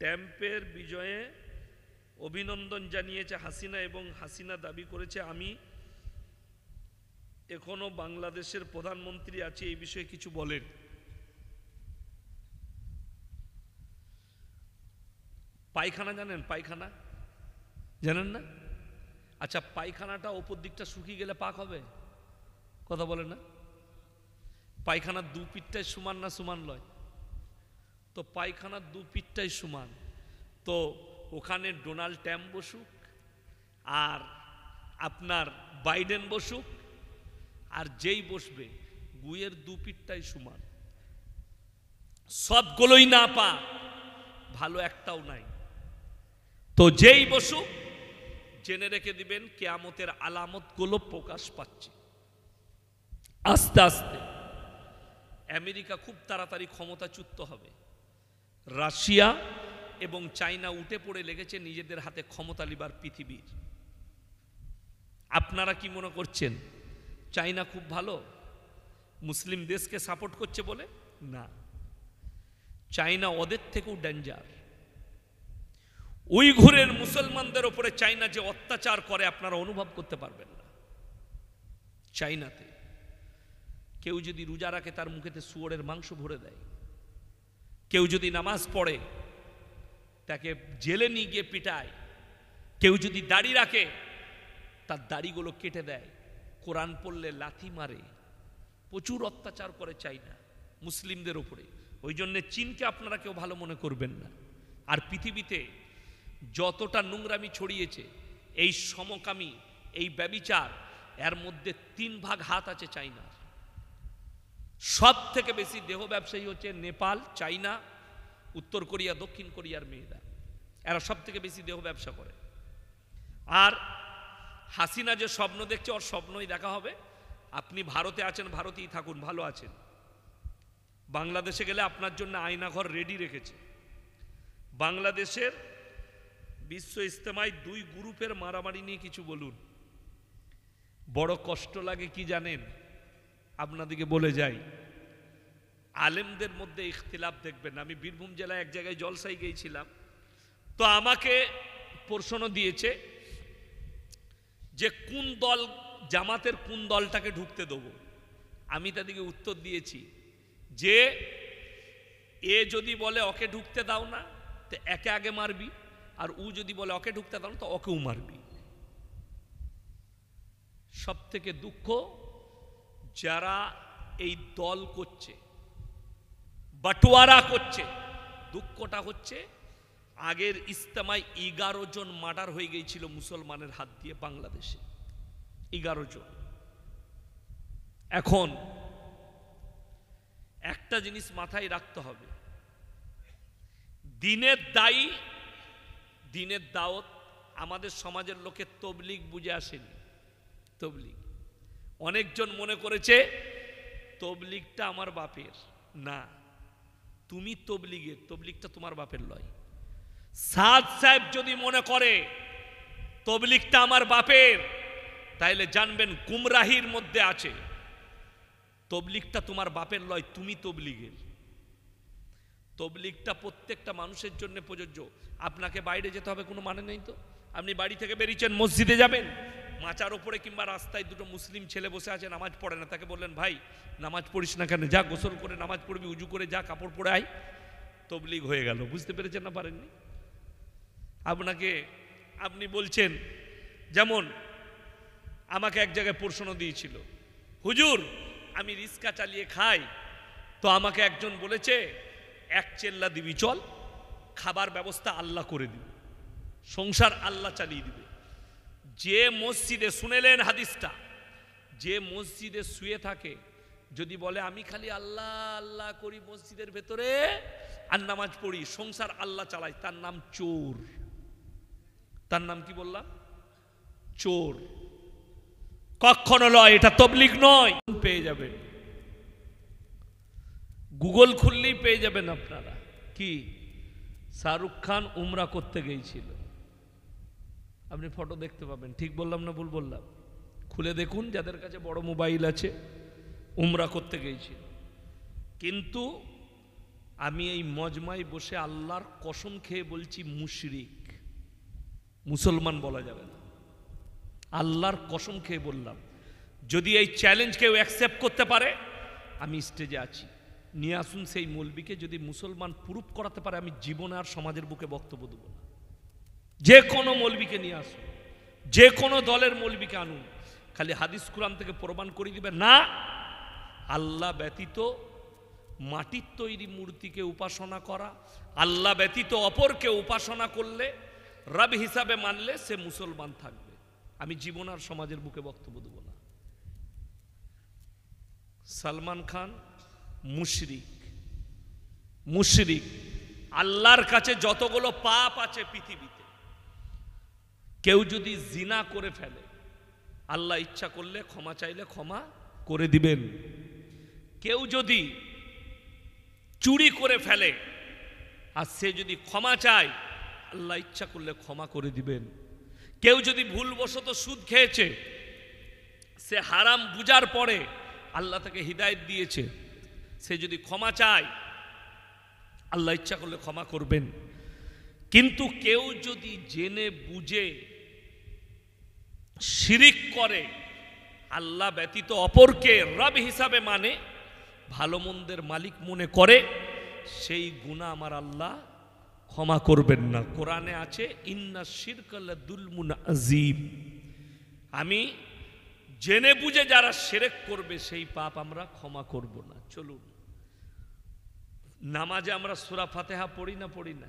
ট্রাম্পের বিজয়ে অভিনন্দন জানিয়েছে হাসিনা এবং হাসিনা দাবি করেছে আমি এখনো বাংলাদেশের প্রধানমন্ত্রী আছি, এই বিষয়ে কিছু বলেন। পায়খানা জানেন? পায়খানা জানেন না? আচ্ছা, পায়খানাটা ওপর দিকটা শুকিয়ে গেলে পাক হবে? কথা বলে না? পায়খানার দু পিঠটাই সমান না সমান লয়? তো পায়খানার দু পিঠটাই সমান। তো ওখানে ডোনাল্ড ট্রাম্প বসুক আর আপনার বাইডেন বসুক আর যেই বসবে গুয়ের দু পিঠটাই সমান। সবগুলোই না পা, ভালো একটাও নাই। তো যেই বসুক জেনে রেখে দিবেন কিয়ামতের আলামতগুলো প্রকাশ পাচ্ছে আস্তে আস্তে। আমেরিকা খুব তাড়াতাড়ি ক্ষমতাচ্যুত হবে। রাশিয়া এবং চায়না উঠে পড়ে লেগেছে নিজেদের হাতে ক্ষমতা লিবার পৃথিবীর। আপনারা কি মনে করছেন চায়না খুব ভালো, মুসলিম দেশকে সাপোর্ট করছে বলে? না, চায়না ওদের থেকেও ডেঞ্জার। উইঘুরের মুসলমানদের উপরে চায়না যে অত্যাচার করে আপনারা অনুভব করতে পারবেন না। চায়নাতে কেউ যদি রোজা রাখে তার মুখেতে শুয়োরের মাংস ভরে দেয়, কেউ যদি নামাজ পড়ে তাকে জেলে নিয়ে গিয়ে পিটায়, কেউ যদি দাড়ি রাখে তার দাড়িগুলো কেটে দেয়, কোরআন পড়লে লাথি মারে, প্রচুর অত্যাচার করে চায়না মুসলিমদের উপরে। ওই জন্য চীনকে আপনারা কেউ ভালো মনে করবেন না। আর পৃথিবীতে যতটা নোংরামি ছড়িয়েছে, এই সমকামী, এই ব্যভিচার, এর মধ্যে 3 ভাগ হাত আছে চায়নার। সব থেকে বেশি দেহ ব্যবসায়ী হচ্ছে নেপাল, চায়না, উত্তর কোরিয়া, দক্ষিণ কোরিয়ার মেয়েরা। এরা সব থেকে বেশি দেহ ব্যবসা করে। আর হাসিনা যে স্বপ্ন দেখছে, ওর স্বপ্নই দেখা হবে। আপনি ভারতে আছেন, ভারতেই থাকুন, ভালো আছেন। বাংলাদেশে গেলে আপনার জন্য আয়নাঘর রেডি রেখেছে। বাংলাদেশের বিশ্ব ইজতেমায় 2 গ্রুপের মারামারি নিয়ে কিছু বলুন। বড় কষ্ট লাগে কি জানেন? আপনাদেরকে বলে যাই, আলেমদের মধ্যে ইখতিলাফ দেখবেন। আমি বীরভূম জেলায় এক জায়গায় জলসাই গিয়েছিলাম, তো আমাকে প্রশ্ন দিয়েছে যে কোন দল, জামাতের কোন দলটাকে ঢুকতে দেবো। আমি তাদেরকে উত্তর দিয়েছি যে এ যদি বলে ওকে ঢুকতে দাও না, তো একে আগে মারবি, আর ও যদি বলে ওকে ঢুকতে দাও না, তো ওকেও মারবি। সব থেকে দুঃখ যারা এই দল করছে, বাটোয়ারা করছে, দুঃখটা হচ্ছে আগের ইজতেমায় 11 জন মার্ডার হয়ে গিয়েছিল মুসলমানের হাত দিয়ে বাংলাদেশে, 11 জন। এখন একটা জিনিস মাথায় রাখতে হবে, দিনের দায়ী, দিনের দাওয়াত আমাদের সমাজের লোকে তবলিগ বুঝে আসেনি। তবলিগ অনেকজন মনে করেছে তবলিগটা আমার বাপের। না, তুমি তবলিগের, তবলিগটা তোমার বাপের লয়। সাদ সাহেব যদি মনে করে তবলিগটা আমার বাপের, তাইলে জানবেন গুমরাহির মধ্যে আছে। তবলিগটা তোমার বাপের লয়, তুমি তবলিগের। তবলিগটা প্রত্যেকটা মানুষের জন্য প্রযোজ্য। আপনাকে বাইরে যেতে হবে কোনো মানে নেই তো। আপনি বাড়ি থেকে বেরিয়েছেন, মসজিদে যাবেন, মাচার ওপরে কিংবা রাস্তায় 2টো মুসলিম ছেলে বসে আছে, নামাজ পড়ে না, তাকে বললেন ভাই নামাজ পড়িস না কেন, যা গোসল করে নামাজ পড়বি, উজু করে যা, কাপড় পরে আয়, তবলিগ হয়ে গেল। বুঝতে পেরেছেন না পারেননি? আপনাকে আপনি বলছেন, যেমন আমাকে এক জায়গায় প্রশ্ন দিয়েছিল, হুজুর আমি রিক্সা চালিয়ে খাই, তো আমাকে একজন বলেছে 1 চেল্লা দিবি, চল, খাবার ব্যবস্থা আল্লাহ করে দিবে, সংসার আল্লাহ চালিয়ে দিবে। যে মসজিদে, শুনেলেন হাদিসটা, যে মসজিদে শুয়ে থাকে, যদি বলে আমি খালি আল্লাহ আল্লাহ করি মসজিদের ভেতরে আর নামাজ পড়ি, সংসার আল্লাহ চালাই, তার নাম চোর। তার নাম কি বললাম? চোর। কখনো নয়, এটা তবলিগ নয়। পেয়ে যাবেন, গুগল খুললেই পেয়ে যাবেন আপনারা। কি শাহরুখ খান উমরা করতে গিয়েছিল, আপনি ফটো দেখতে পাবেন। ঠিক বললাম না ভুল বললাম? খুলে দেখুন, যাদের কাছে বড় মোবাইল আছে। উমরা করতে গিয়েছিল, কিন্তু আমি এই মজমায় বসে আল্লাহর কসম খেয়ে বলছি, মুশরিক, মুসলমান বলা যাবে না। আল্লাহর কসম খেয়ে বললাম, যদি এই চ্যালেঞ্জ কেউ অ্যাকসেপ্ট করতে পারে, আমি স্টেজে আছি, নিয়ে আসুন সেই মৌলবীকে। যদি মুসলমান প্রুফ করাতে পারে, আমি জীবনে আর সমাজের বুকে বক্তব্য দেব না। যে কোনো মৌলবীকে নিয়ে আসুন, যে কোনো দলের মৌলবীকে আনুন, খালি হাদিস কুরআন থেকে প্রমাণ করে দিবে না আল্লাহ ব্যতীত মাটির তৈরি মূর্তিকে উপাসনা করা, আল্লাহ ব্যতীত অপরকে উপাসনা করলে, রব হিসাবে মানলে সে মুসলমান থাকবে। আমি জীবন আর সমাজের বুকে বক্তব্য দেব না। সালমান খান মুশরিক, মুশরিক। আল্লাহর কাছে যতগুলো পাপ আছে পৃথিবীতে, কেউ যদি জিনা করে ফেলে, আল্লাহ ইচ্ছা করলে ক্ষমা চাইলে ক্ষমা করে দিবেন। কেউ যদি চুরি করে ফেলে আর সে যদি ক্ষমা চায়, আল্লাহ ইচ্ছা করলে ক্ষমা করে দিবেন। কেউ যদি ভুলবশত সুদ খেয়েছে, সে হারাম বুঝার পরে আল্লাহ তাকে হিদায়াত দিয়েছে, সে যদি ক্ষমা চায়, আল্লাহ ইচ্ছা করলে ক্ষমা করবেন। কিন্তু কেউ যদি জেনে বুঝে শিরিক করে, আল্লাহ ব্যতীত অপরকে রব হিসাবে মানে, ভালো মন্দের মালিক মনে করে, সেই গুনাহ আমার আল্লাহ ক্ষমা করবেন না। কোরআনে আছে, ইন্না শিরকা লাযুলমুন আযীম। আমি জেনে বুঝে যারা শিরক করবে, সেই পাপ আমরা ক্ষমা করব না। চলুন, নামাজে আমরা সূরা ফাতিহা পড়ি না?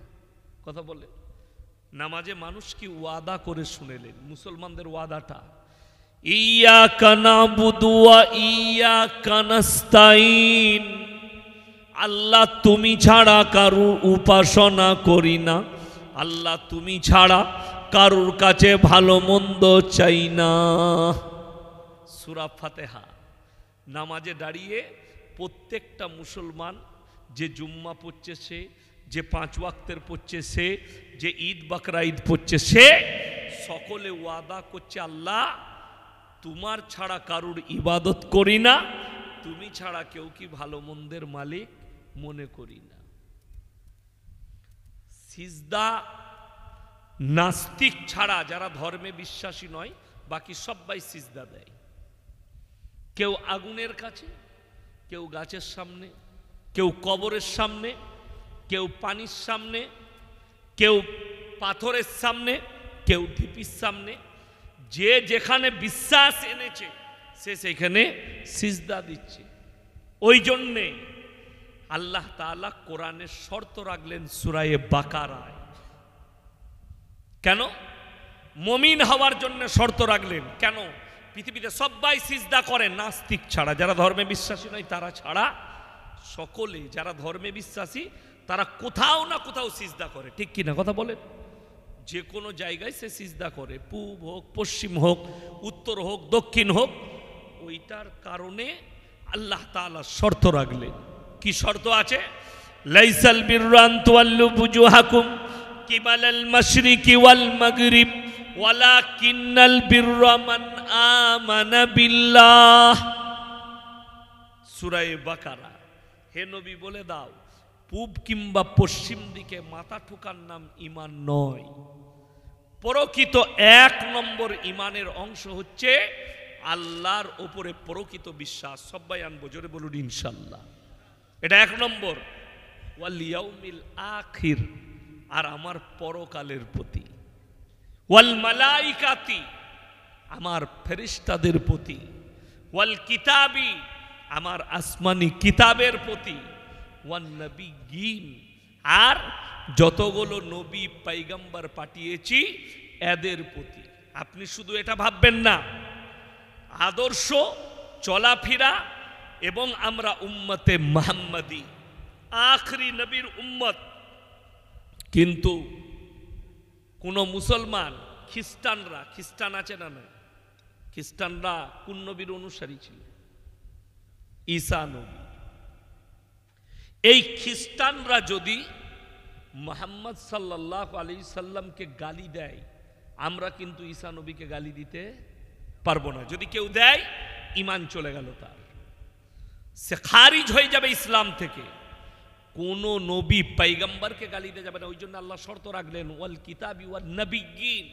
কথা বলে, নামাজে মানুষ কি ওয়াদা করে শুনেলেন? মুসলমানদের ওয়াদাটা, ইয়াকা নাবুদু ওয়া ইয়াকা নাস্তাইন, আল্লাহ তুমি ছাড়া কারুর উপাসনা করি না, আল্লাহ তুমি ছাড়া কারুর কাছে ভালো মন্দ চাই না। সূরা ফাতিহা নামাজে দাঁড়িয়ে প্রত্যেকটা মুসলমান, যে জুম্মা পড়ছে সে, যে 5 ওয়াক্তের পড়ছে সে, যে ঈদ বাকরা ঈদ পড়ছে সে, সকলে ওয়াদা করছে, আল্লাহ তোমার ছাড়া কারুর ইবাদত করি না, তুমি ছাড়া কেউ কি ভালো মন্দের মালিক মনে করি না। সিজদা নাস্তিক ছাড়া যারা ধর্মে বিশ্বাসী নয়, বাকি সবাই সিজদা দেয়। কেউ আগুনের কাছে, কেউ গাছের সামনে, কেউ কবরের সামনে, কেউ পানির সামনে, কেউ পাথরের সামনে, কেউ ঢিপির সামনে। যে যেখানে বিশ্বাস এনেছে সে সেখানে সিজদা দিচ্ছে। ওই জন্যে আল্লাহ তাআলা কোরআনের শর্ত রাখলেন সূরা বাকারায়। কেন? মুমিন হওয়ার জন্য শর্ত রাখলেন। কেন? পৃথিবীতে সবাই সিজদা করে, নাস্তিক ছাড়া, যারা ধর্মে বিশ্বাসী নয় তারা ছাড়া সকলে যারা ধর্মে বিশ্বাসী তারা কোথাও না কোথাও সিজদা করে। ঠিক কিনা কথা বলেন? যে কোনো জায়গায় সে সিজদা করে, পূব হোক, পশ্চিম হোক, উত্তর হোক, দক্ষিণ হোক। ওইটার কারণে আল্লাহ তাআলা শর্ত রাখলেন। কি শর্ত আছে? লাইসাল বিররা আন তুওয়াল্লু বুজুহাকুম কিবালাল মাশরিকি ওয়াল মাগরিব ওয়ালাকিন্নাল বিররা মান আমানা বিল্লাহ। সূরা বাকারা। হে নবী বলে দাও, পূব কিংবা পশ্চিম দিকে মাথা ঠোকার নাম ঈমান নয়। প্রকৃত 1 নম্বর ঈমানের অংশ হচ্ছে আল্লাহর উপরে প্রকৃত বিশ্বাস। সবাই আনবো, জোরে বলুন ইনশাআল্লাহ। এটা 1 নম্বর। ওয়াল ইয়াউমিল আখির, আর আমার পরকালের প্রতি। ওয়াল মালাইকাতি, আমার ফেরেশতাদের প্রতি। ওয়াল কিতাবি, আমার আসমানি কিতাবের প্রতি। ওয়ান নবিয়্যিন, আর যতগুলো নবী পয়গম্বর পাঠিয়েছি এদের প্রতি। আপনি শুধু এটা ভাববেন না, আদর্শ চলাফেরা এবং আমরা উম্মতে মুহাম্মাদি, আখরি নবীর উম্মত। কিন্তু কোন মুসলমান, খ্রিস্টানরা, খ্রিস্টান আছে না? না, খ্রিস্টানরা কোন নবীর অনুসারী ছিল? ঈসা নবী। এই খ্রিস্টানরা যদি মুহাম্মদ সাল্লাল্লাহু আলাইহি সাল্লামকে গালি দেয়, আমরা কিন্তু ঈসা নবীকে গালি দিতে পারবো না। যদি কেউ দেয়, ঈমান চলে গেল তার, সে খারিজ হয়ে যাবে ইসলাম থেকে। কোন নবী পয়গম্বরকে গালি দিয়ে যাবে না। ওই জন্য আল্লাহ শর্ত রাখলেন ওয়াল কিতাবি ওয়ান নবিয়্যিন,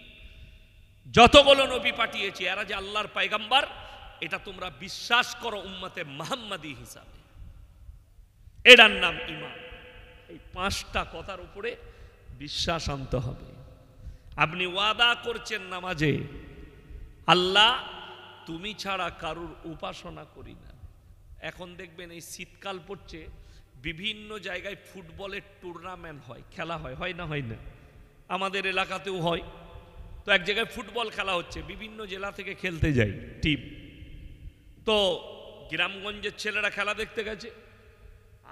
যতগুলো নবী পাঠিয়েছি এরা যে আল্লাহর পয়গম্বর এটা তোমরা বিশ্বাস করো উম্মতে মুহাম্মাদি হিসাবে, এটার নাম ঈমান। এই পাঁচটা কথার উপরে বিশ্বাস আনতে হবে। আপনি ওয়াদা করছেন নামাজে, আল্লাহ তুমি ছাড়া কারুর উপাসনা করি না। এখন দেখবেন এই শীতকাল পড়ছে, বিভিন্ন জায়গায় ফুটবলের টুর্নামেন্ট হয়, খেলা হয়, হয় না? হয় না? আমাদের এলাকাতেও হয়। তো এক জায়গায় ফুটবল খেলা হচ্ছে, বিভিন্ন জেলা থেকে খেলতে যায় টিম। তো গ্রামগঞ্জের ছেলেরা খেলা দেখতে গেছে,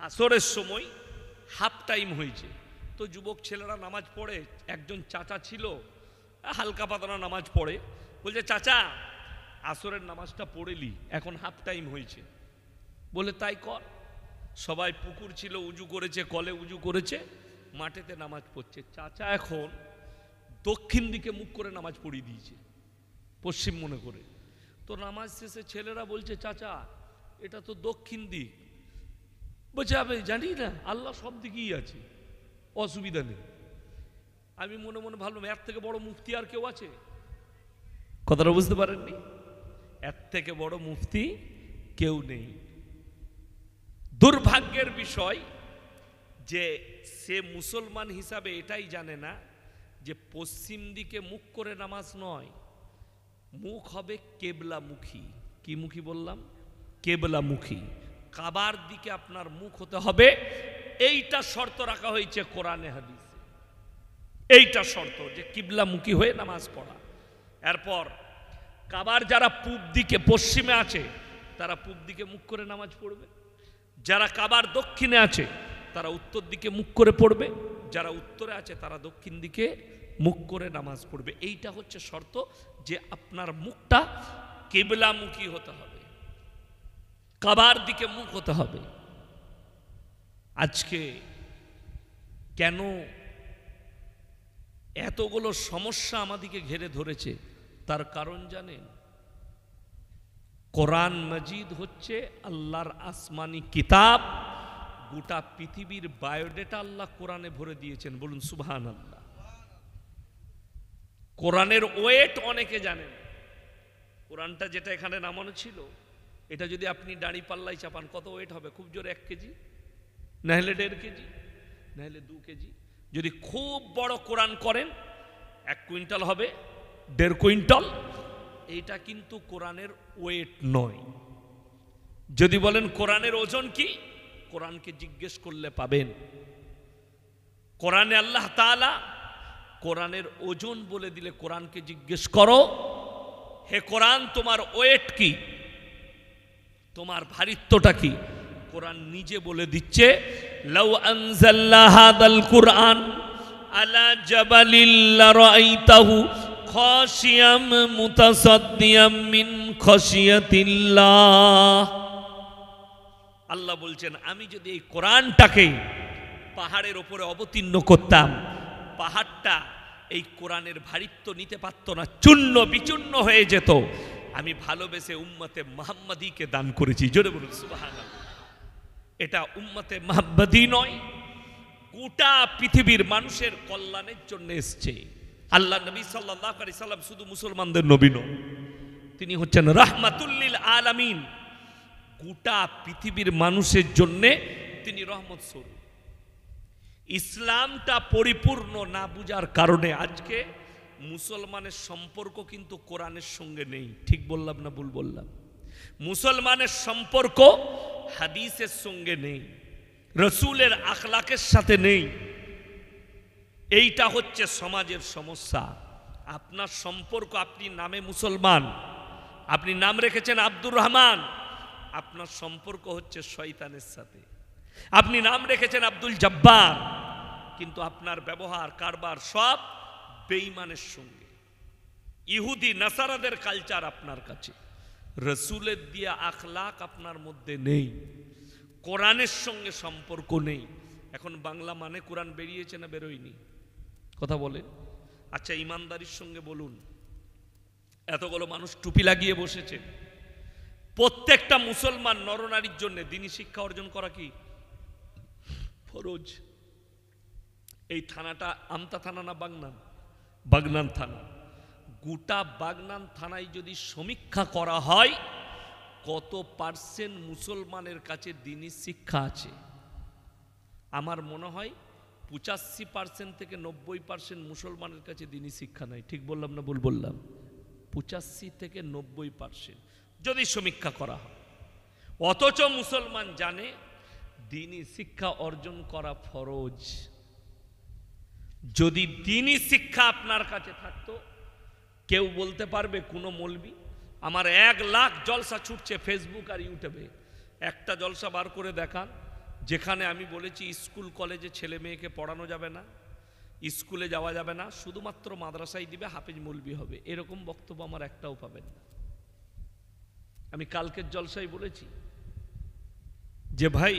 আসরের সময় হাফ টাইম হয়েছে। তো যুবক ছেলেরা নামাজ পড়ে, একজন চাচা ছিল হালকা পাতলা নামাজ পড়ে, বলছে চাচা আসরের নামাজটা পড়েলি, এখন হাফ টাইম হয়েছে। বলে তাই কর। সবাই পুকুর ছিল, উজু করেছে, কলে উজু করেছে, মাঠেতে নামাজ পড়ছে। চাচা এখন দক্ষিণ দিকে মুখ করে নামাজ পড়িয়ে দিয়েছে, পশ্চিম মনে করে। তো নামাজ শেষে ছেলেরা বলছে চাচা এটা তো দক্ষিণ দিক। বলছে আমি জানি না, আল্লাহ সব দিকেই আছে, অসুবিধা নেই। আমি মনে মনে ভাবলাম এর থেকে বড় মুফতি আর কেউ আছে? কথাটা বুঝতে পারেননি? এর থেকে বড় মুফতি কেউ নেই। দুর্ভাগ্যের বিষয় যে সে মুসলমান হিসাবে এটাই জানে না যে পশ্চিম দিকে মুখ করে নামাজ নয়, মুখ হবে কেবলামুখী। কি মুখী বললাম? কেবলামুখী। কাবার দিকে আপনার মুখ হতে হবে, এইটা শর্ত রাখা হয়েছে কোরআনে হাদিসে। এইটা শর্ত যে কিবলামুখী হয়ে নামাজ পড়া। এরপর কাবার যারা পূব দিকে পশ্চিমে আছে তারা পূব দিকে মুখ করে নামাজ পড়বে, যারা কাবার দক্ষিণে আছে তারা উত্তর দিকে মুখ করে পড়বে, যারা উত্তরে আছে তারা দক্ষিণ দিকে মুখ করে নামাজ পড়বে। এইটা হচ্ছে শর্ত যে আপনার মুখটা কিবলামুখী হতে হবে, কাবার দিকে মুখ হতে হবে। আজকে কেন এতগুলো সমস্যা আমাদেরকে ঘিরে ধরেছে তার কারণ জানেন? কোরআন মজিদ হচ্ছে আল্লাহর আসমানি কিতাব, গোটা পৃথিবীর বায়োডেটা আল্লাহ কোরআনে ভরে দিয়েছেন। বলুন সুবহানাল্লাহ। কোরআনের ওয়েট অনেকে জানেন। কোরআনটা যেটা এখানে নামানো ছিল, এটা যদি আপনি দাড়ি পাল্লাই চাপান কত ওয়েট হবে? খুব জোরে 1 কেজি, নাহলে 1.5 কেজি, নাহলে 2 কেজি। যদি খুব বড় কোরআন করেন 1 কুইন্টাল হবে, 1.5 কুইন্টাল। এইটা কিন্তু কোরআনের ওয়েট নয়। যদি বলেন কোরআনের ওজন কি, কোরআনকে জিজ্ঞেস করলে পাবেন। কোরআনে আল্লাহ তাআলা কোরআনের ওজন বলে দিলে কোরআনকে জিজ্ঞেস করো, হে কোরআন তোমার ওয়েট কি, তোমার ভারিত্বটা কি? কোরআন নিজে বলে দিচ্ছে লাউ আনজালনা হাদাল কুরআন আলা জাবালিল লারাইতাহু খাশিয়াম মুতাসাদ্দিয়াম মিন খাশিয়াতিল্লাহ। আল্লাহ বলছেন আমি যদি এই কোরআনটাকে পাহাড়ের উপরে অবতীর্ণ করতাম, পাহাড়টা এই কোরআনের ভারিত্ব নিতে পারত না, চূর্ণ বিচূর্ণ হয়ে যেত। আমি ভালোবেসে উম্মতে মুহাম্মাদীকে দান করেছি। জোরে বলুন সুবহানাল্লাহ। এটা উম্মতে মুহাম্মাদী নয়, গোটা পৃথিবীর মানুষের কল্যাণের জন্য এসেছে। আল্লাহ নবী সাল্লাল্লাহু আলাইহি সাল্লাম শুধু মুসলমানদের নবী নন, তিনি হচ্ছেন রাহমাতুল লিল আলামিন। গোটা পৃথিবীর মানুষের জন্য তিনি রহমত স্বরূপ। ইসলামটা পরিপূর্ণ না বুঝার কারণে আজকে মুসলমানের সম্পর্ক কিন্তু কোরআনের সঙ্গে নেই। ঠিক বললাম না ভুল বললাম? মুসলমানের সম্পর্ক হাদিসের সঙ্গে নেই, রসুলের আখলাকের সাথে নেই। এইটা হচ্ছে সমাজের সমস্যা। আপনার সম্পর্ক, আপনি নামে মুসলমান, আপনি নাম রেখেছেন আব্দুর রহমান, আপনার সম্পর্ক হচ্ছে শয়তানের সাথে। আপনি নাম রেখেছেন আব্দুল জব্বার, কিন্তু আপনার ব্যবহার কারবার সব বেঈমানের সঙ্গে। ইহুদি নাসারাদের কালচার আপনার কাছে, রসুলের দিয়া আখলাক আপনার মধ্যে নেই, কোরআনের সঙ্গে সম্পর্ক নেই। এখন বাংলা মানে কোরআন বেরিয়েছে না বেরোয়নি? কথা বলেন। আচ্ছা ইমানদারির সঙ্গে বলুন, এতগুলো মানুষ টুপি লাগিয়ে বসেছে, প্রত্যেকটা মুসলমান নরনারীর জন্য দিনী শিক্ষা অর্জন করা কি ফরজ। এই থানাটা আমতা থানা না বাগনান? বাগনান থানা। গোটা বাগনান থানায় যদি সমীক্ষা করা হয় কত পার্সেন্ট মুসলমানের কাছে দ্বীনি শিক্ষা আছে, আমার মনে হয় 85% থেকে 90% মুসলমানের কাছে দ্বীনি শিক্ষা নাই। ঠিক বললাম না ভুল বললাম? 85 থেকে 90% যদি সমীক্ষা করা হয়। অথচ মুসলমান জানে দ্বীনি শিক্ষা অর্জন করা ফরজ। যদি দ্বীনি শিক্ষা আপনার কাছে থাকতো, কেউ বলতে পারবে কোনো মৌলবি আমার 1 লাখ জলসা ছুটছে ফেসবুক আর ইউটিউবে, একটা জলসা বার করে দেখান যেখানে আমি বলেছি স্কুল কলেজে ছেলে মেয়েকে পড়ানো যাবে না, স্কুলে যাওয়া যাবে না, শুধুমাত্র মাদ্রাসায় দিবে, হাফেজ মৌলবি হবে, এরকম বক্তব্য আমার একটাও পাবেন না। আমি কালকের জলসায় বলেছি যে ভাই,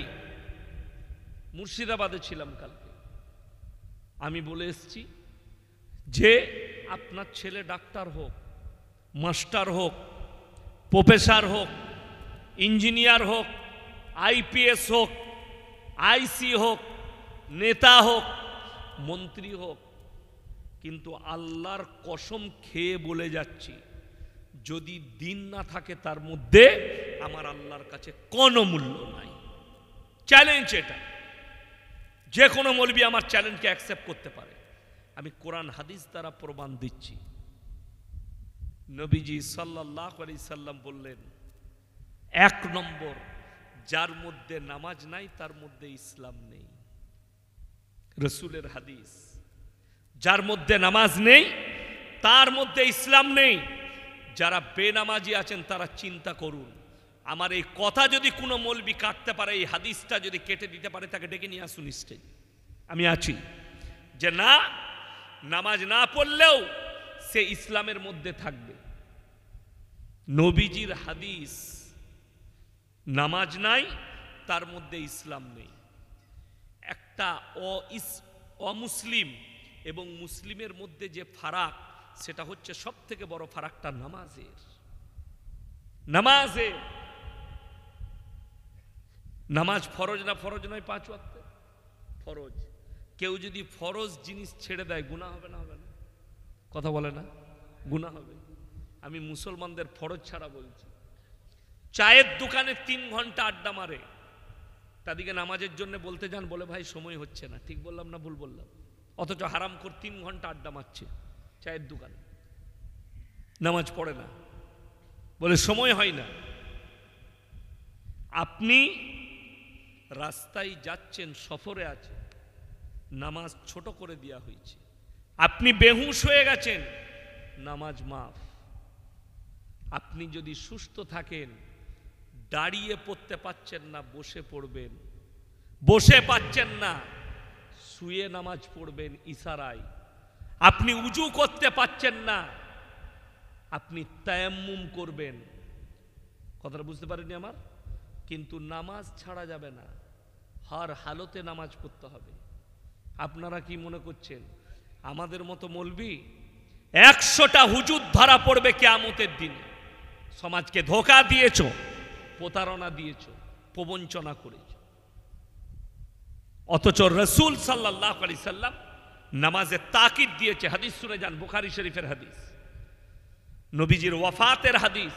মুর্শিদাবাদে ছিলাম কালকে, আমি বলে এসছি যে আপনার ছেলে ডাক্তার হোক, মাস্টার হোক, প্রফেসর হোক, ইঞ্জিনিয়ার হোক, আইপিএস হোক, আইসি হোক, নেতা হোক, মন্ত্রী হোক, কিন্তু আল্লাহর কসম খেয়ে বলে যাচ্ছি যদি দিন না থাকে তার মধ্যে আমার আল্লাহর কাছে কোনো মূল্য নাই। চ্যালেঞ্জ এটা, যে কোনো মৌলবি আমার চ্যালেঞ্জকে অ্যাকসেপ্ট করতে পারে। আমি কোরআন হাদিস দ্বারা প্রমাণ দিচ্ছি। নবীজি সাল্লাল্লাহু আলাইহি সাল্লাম বললেন, 1 নম্বর, যার মধ্যে নামাজ নাই তার মধ্যে ইসলাম নেই। রাসূলের হাদিস, যার মধ্যে নামাজ নেই তার মধ্যে ইসলাম নেই। যারা বেনামাজি আছেন তারা চিন্তা করুন, আমার এই কথা যদি কোনো মৌলবি কাটতে পারে, এই হাদিসটা যদি কেটে দিতে পারে, তাকে ডেকে নিয়ে আসুন স্টেজে, আমি আছি। যে না, নামাজ না পড়লেও সে ইসলামের মধ্যে থাকবে। নবীজির হাদিস, নামাজ নাই তার মধ্যে ইসলাম নেই। একটা অমুসলিম এবং মুসলিমের মধ্যে যে ফারাক, সেটা হচ্ছে সব থেকে বড় ফারাকটা নামাজের। নামাজ ফরজ না ফরজ নয়? 5 ওয়াক্ত ফরজ। কেউ যদি ফরজ জিনিস ছেড়ে দেয় গুনাহ হবে না? হবে না? কথা বলে না? গুনাহ হবে। আমি মুসলমানদের ফরজ ছাড়া বলছি। চায়ের দোকানে 3 ঘন্টা আড্ডা মারে, তাদেরকে নামাজের জন্য বলতে যান, বলে ভাই সময় হচ্ছে না। ঠিক বললাম না ভুল বললাম? অথচ হারামখোর 3 ঘন্টা আড্ডা মারছে চায়ের দোকানে, নামাজ পড়ে না, বলে সময় হয় না। আপনি রাস্তায় যাচ্ছেন, সফরে আছে, নামাজ ছোট করে দেওয়া হয়েছে, আপনি বেহুশ হয়ে গেছেন, নামাজ মাফ। আপনি যদি সুস্থ থাকেন, দাঁড়িয়ে পড়তে পাচ্ছেন না, বসে পড়বেন, বসে পাচ্ছেন না, শুয়ে নামাজ পড়বেন ইশারায়। আপনি উজু করতে পাচ্ছেন না, আপনি তায়াম্মুম করবেন। কথাটা বুঝতে পারেননি আমার? কিন্তু নামাজ ছাড়া যাবে না, হর হালতে নামাজ পড়তে হবে। আপনারা কি মনে করছেন আমাদের মতো মৌলবি 100টা হুজুর ধরা পড়বে কিয়ামতের দিনে? সমাজকে ধোঁকা দিয়েছ, প্রতারণা দিয়েছ, প্রবঞ্চনা করেছ। অথচ রাসূল সাল্লাল্লাহু আলাইহি সাল্লাম নামাজে তাকিদ দিয়েছে। হাদিস শুনে যান, বুখারী শরীফের হাদিস, নবীজির ওয়াফাতের হাদিস।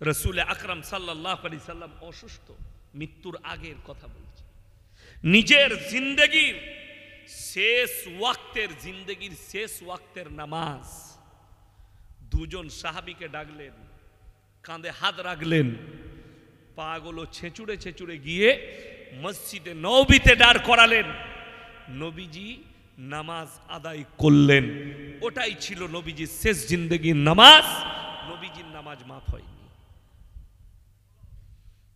রাসূল আকরাম সাল্লাল্লাহু আলাইহি সাল্লাম অসুস্থ, মৃত্যুর আগের কথা বলছে। নিজের জিন্দেগির শেষ ওয়াক্তের নামাজ, 2 জন সাহাবীকে ডাকলেন, কাঁধে হাত রাখলেন, পাগুলো ছেঁচুড়ে ছেঁচুড়ে গিয়ে মসজিদে নববীতে দাঁড় করালেন। নবীজি নামাজ আদায় করলেন। ওটাই ছিল নবীজির শেষ জিন্দেগির নামাজ। নবীজির নামাজ মাফ হয়নি।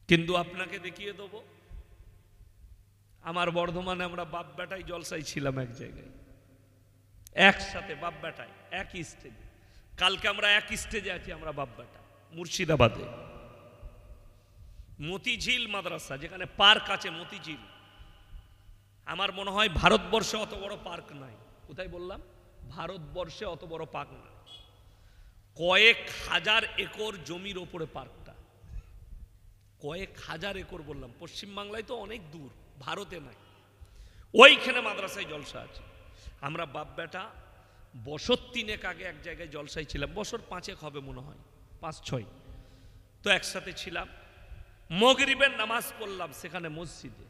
কিন্তু আপনাকে দেখিয়ে দেব, আমার বর্ধমানে আমরা বাপ বেটাই জলসাই ছিলাম এক জায়গায়, একসাথে বাপ বেটাই একই স্টেজে। কালকে আমরা এক স্টেজে আছি, আমরা বাপ বেটা, মুর্শিদাবাদে মতিঝিল মাদ্রাসা, যেখানে পার্ক আছে মতিঝিল। আমার মনে হয় ভারতবর্ষে অত বড় পার্ক নাই। কোথায় বললাম? ভারতবর্ষে অত বড় পার্ক নাই। কয়েক হাজার একর জমির ওপরে পার্কটা, কয়েক হাজার একর বললাম। পশ্চিমবাংলায় তো অনেক দূর, ভারতে নাই, ওইখানে মাদ্রাসায় জলসা আছে। আমরা বাপ বেটা বছর 3 আগে এক জায়গায় জলসায় ছিলাম, বছর 5 হবে মনে হয়, 5-6, তো একসাথে ছিলাম। মাগরিবের নামাজ পড়লাম সেখানে মসজিদে,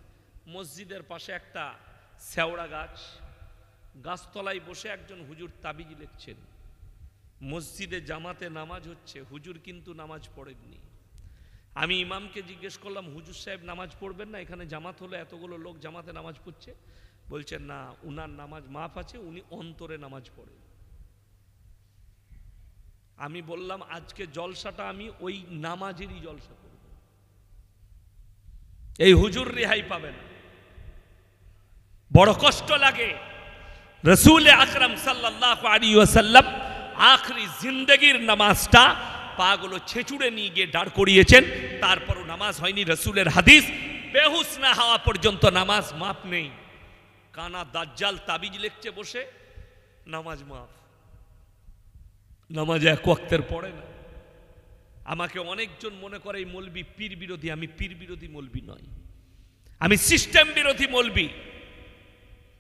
মসজিদের পাশে একটা শেওড়া গাছ, গাছতলায় বসে একজন হুজুর তাবিজ লিখছেন। মসজিদে জামাতে নামাজ হচ্ছে, হুজুর কিন্তু নামাজ পড়েননি। আমি ইমামকে জিজ্ঞেস করলাম, হুজুর সাহেব নামাজ পড়বেন না? এখানে জামাত হলো, এতগুলো লোক জামাতে নামাজ পড়ছে। বলছেন না, উনার নামাজ মাফ আছে, উনি অন্তরে নামাজ পড়েন। আমি বললাম, আজকে জলসাটা আমি ওই নামাজেরই জলসা করব, এই হুজুর রেহাই পাবেন। বড় কষ্ট লাগে, রসুল আকরাম সাল্লাল্লাহু আলাইহি ওয়াসাল্লাম আখরি জিন্দেগির নামাজটা পাগুলো ছেঁচুড়ে নিয়ে গিয়ে দাঁড় করিয়েছেন, তারপরও নামাজ হয়নি। রসুলের হাদিস, বেহুশ না হওয়া পর্যন্ত নামাজ মাপ নেই। কানা দাজ্জাল তাবিজ লিখছে বসে, নামাজ মাফ। নামাজ এক ওয়াক্তের পড়ে না। আমাকে অনেকজন মনে করে এই মৌলবি পীর বিরোধী। আমি পীর বিরোধী মৌলবি নয়, আমি সিস্টেম বিরোধী মৌলবি।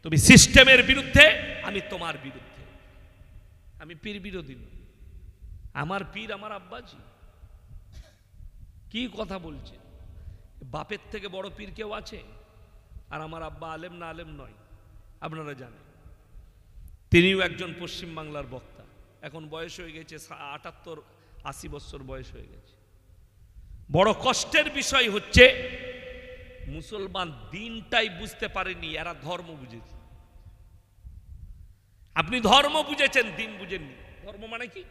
তুমি সিস্টেমের বিরুদ্ধে, আমি তোমার বিরুদ্ধে। আমি পীর বিরোধী নই। আমার পীর আমার আব্বাজি। কি কথা বলছে? বাপের থেকে বড় পীর কেউ আছে? আর আমার আব্বা আলেম না আলেম নয়, আপনারা জানেন। তিনিও একজন পশ্চিম বাংলার বক্তা। এখন বয়স হয়ে গেছে 78-80 বছর বয়স হয়ে গেছে। বড় কষ্টের বিষয় হচ্ছে, মুসলমান দিনটাই বুঝতে পারেনি, এরা ধর্ম বুঝেছে। আপনি ধর্ম বুঝেছেন, দিন বুঝেননি। ধর্ম মানে কি?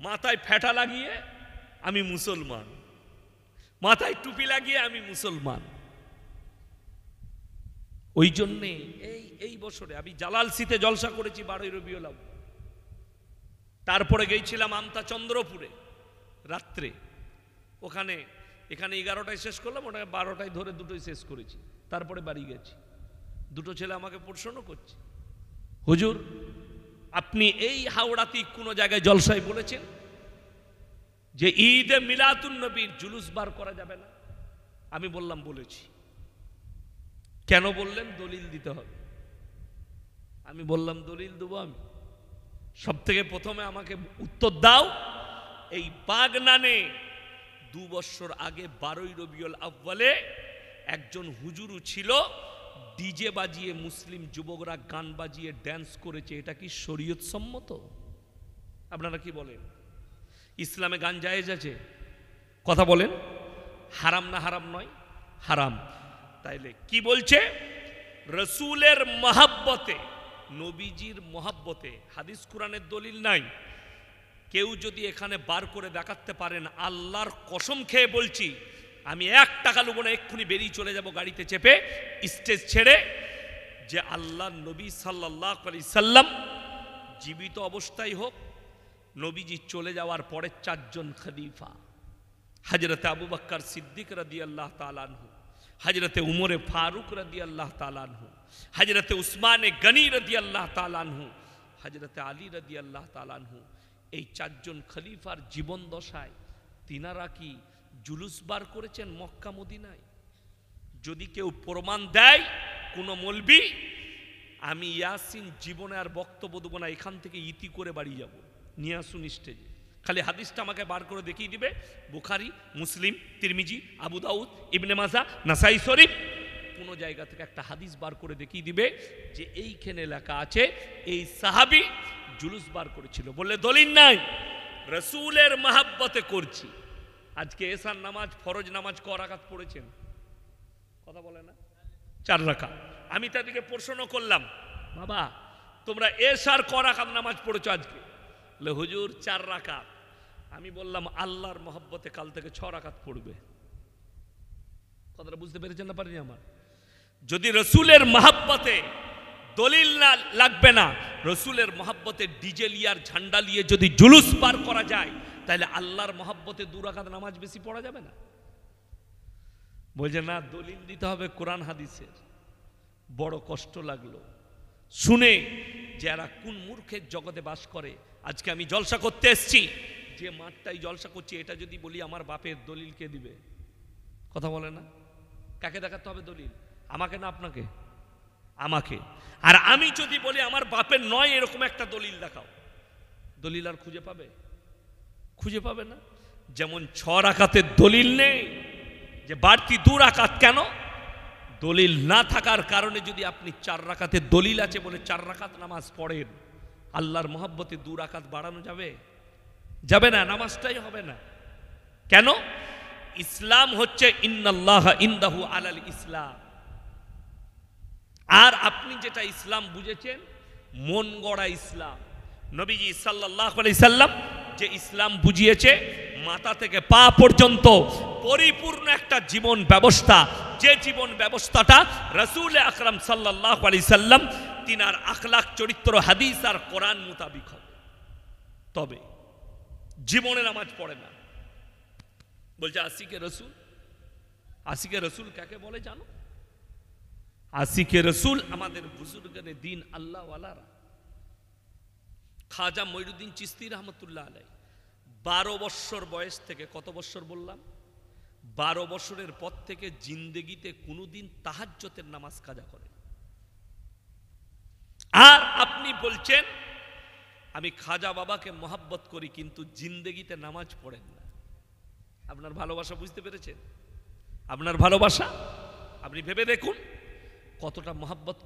মাথায় ফেটা লাগিয়ে আমি মুসলমান, মাথায় টুপি লাগিয়ে আমি মুসলমান। ওই জন্যে এই বছরে আমি জালালসিতে জলসা করেছি 12 রবিউল আউয়াল। তারপরে গিয়েছিলাম আমতা চন্দ্রপুরে রাত্রে, ওখানে এখানে 11টায় শেষ করলাম, ওটাকে 12টায় ধরে 2টোয় শেষ করেছি। তারপরে বাড়ি গেছি। 2টো ছেলে আমাকে প্রশ্ন করছে, হুজুর আপনি এই হাওড়াতে কোনো জায়গায় জলসায় বলেছেন যে ঈদে মিলাদুন নবীর জুলুস বার করা যাবে না? আমি বললাম বলেছি। কেন বললেন? দলিল দিতে হবে। আমি বললাম দলিল দেবো আমি? সব থেকে প্রথমে আমাকে উত্তর দাও, এই বাগনানে 2 বছর আগে 12 রবিউল আউয়ালে একজন হুজুরু ছিল, ডিজে বাজিয়ে মুসলিম যুবকরা গান বাজিয়ে ড্যান্স করেছে। এটা কি শরীয়ত সম্মত? আপনারা কি বলেন? ইসলামে গান জায়েজ আছে? কথা বলেন। হারাম না হারাম নয়? হারাম। তাইলে কি বলছে? রসুলের মহাব্বতে, নবীজির মহাব্বতে, হাদিস কুরআনের দলিল নাই। কেউ যদি এখানে বার করে দেখাতে পারেন, আল্লাহর কসম খেয়ে বলছি, আমি 1 টাকা নেব না, এক্ষুনি বেরিয়ে চলে যাব গাড়িতে চেপে, স্টেজ ছেড়ে, যে আল্লাহ নবী সাল্লাল্লাহু আলাইহি সাল্লাম জীবিত অবস্থায় হোক, নবীজি চলে যাওয়ার পরে 4 জন খলিফা, হযরতে আবু বকর সিদ্দিক রাদিয়াল্লাহু তাআলা আনহু, হযরতে উমরে ফারুক রাদিয়াল্লাহু তাআলা আনহু, হযরতে উসমানে গনি রাদিয়াল্লাহু তাআলা আনহু, হযরতে আলী রাদিয়াল্লাহু তাআলা আনহু, এই 4 জন খলিফার জীবন দশায় তিনারা কি জুলুস বার করেছেন মক্কা মদিনায়? যদি কেউ প্রমাণ দেয় কোন মৌলবি, আমি ইয়াসিন জীবনে আর বক্তব্য দেবো না, এখান থেকে ইতি করে বাড়ি যাব। নিয়ে আসুন স্টেজে, খালি হাদিসটা আমাকে বার করে দেখিয়ে দিবে। বুখারী, মুসলিম, তিরমিজি, আবু দাউদ, ইবনে মাজাহ, নাসাই শরীফ, কোন জায়গা থেকে একটা হাদিস বার করে দেখিয়ে দিবে যে এইখানে লেখা আছে এই সাহাবী জুলুস বার করেছিল। বললে দলিল নাই, রসুলের মহাব্বতে করছি। আজকে এশার নামাজ, ফরজ নামাজ ক রাকাত পড়েছেন? কথা বলে না? 4 রাকাত। আমি তাদেরকে প্রশ্ন করলাম, বাবা তোমরা এশার ক রাকাত নামাজ পড়েছো আজকে? বলে হুজুর 4 রাকাত। আমি বললাম আল্লাহর মহব্বতে কাল থেকে 6 রাকাত পড়বে। কথাটা বুঝতে পেরেছেন না পারিনি আমার? যদি রসুলের মহব্বতে দলিল না লাগবে না, রসুলের মহব্বতে ডিজে লিয়ার ঝান্ডা লিয়ে যদি জুলুস পার করা যায়, তাহলে আল্লাহর মহব্বতে 2 রাকাত নামাজ বেশি পড়া যাবে না? বলছে না, দলিল দিতে হবে কোরআন হাদিসের। বড় কষ্ট লাগলো শুনে, যারা কোন মূর্খের জগতে বাস করে। আজকে আমি জলসা করতে এসেছি, যে মাঠটাই জলসা করছি, এটা যদি বলি আমার বাপের, দলিল কে দিবে? কথা বলে না? কাকে দেখাতে হবে দলিল? আমাকে না আপনাকে? আমাকে। আর আমি যদি বলি আমার বাপের নয় এরকম একটা দলিল দেখাও, দলিল আর খুঁজে পাবে? খুঁজে পাবে না। যেমন 6 রাকাতের দলিল নেই, যে বাড়তি 2 রাকাত কেন? দলিল না থাকার কারণে যদি আপনি 4 রাকাতের দলিল আছে বলে 4 রাকাত নামাজ পড়েন, আল্লাহর মহব্বতে 2 রাকাত বাড়ানো যাবে? যাবে না, নামাজটাই হবে না। কেন? ইসলাম হচ্ছে ইন্নাল্লাহা ইনদাহু আলাল ইসলাম। আর আপনি যেটা ইসলাম বুঝেছেন মন গড়া ইসলাম। নবীজি সাল্লাল্লাহু আলাইহি সাল্লাম যে ইসলাম বুঝিয়েছে মাথা থেকে পা পর্যন্ত পরিপূর্ণ একটা জীবন ব্যবস্থা, যে জীবন ব্যবস্থাটা রাসূল আকরাম সাল্লাল্লাহু আলাইহি সাল্লাম তিনার আখলাক, চরিত্র, হাদিস আর কোরআন মোতাবিক হবে। তবে জীবনে নামাজ পড়ে না, বলছে আশিকে রসুল। আশিকে রসুল কাকে বলে জানো? আশিকে রসুল আমাদের বুজুর্গের দিন আল্লাহ ওয়ালারা। খাজা মঈনুদ্দিন চিশতি রহমতুল্লাহ আলাইহি 12 বছর বয়স থেকে, কত বছর বললাম? 12 বছরের পর থেকে জিন্দেগিতে কোনোদিন তাহাজ্জুদের নামাজ কাজা করে। আর আপনি বলছেন আমি খাজা বাবাকে মহব্বত করি, কিন্তু জিন্দেগিতে নামাজ পড়েন না। আপনার ভালোবাসা বুঝতে পেরেছেন? আপনার ভালোবাসা আপনি ভেবে দেখুন কতটা মহব্বত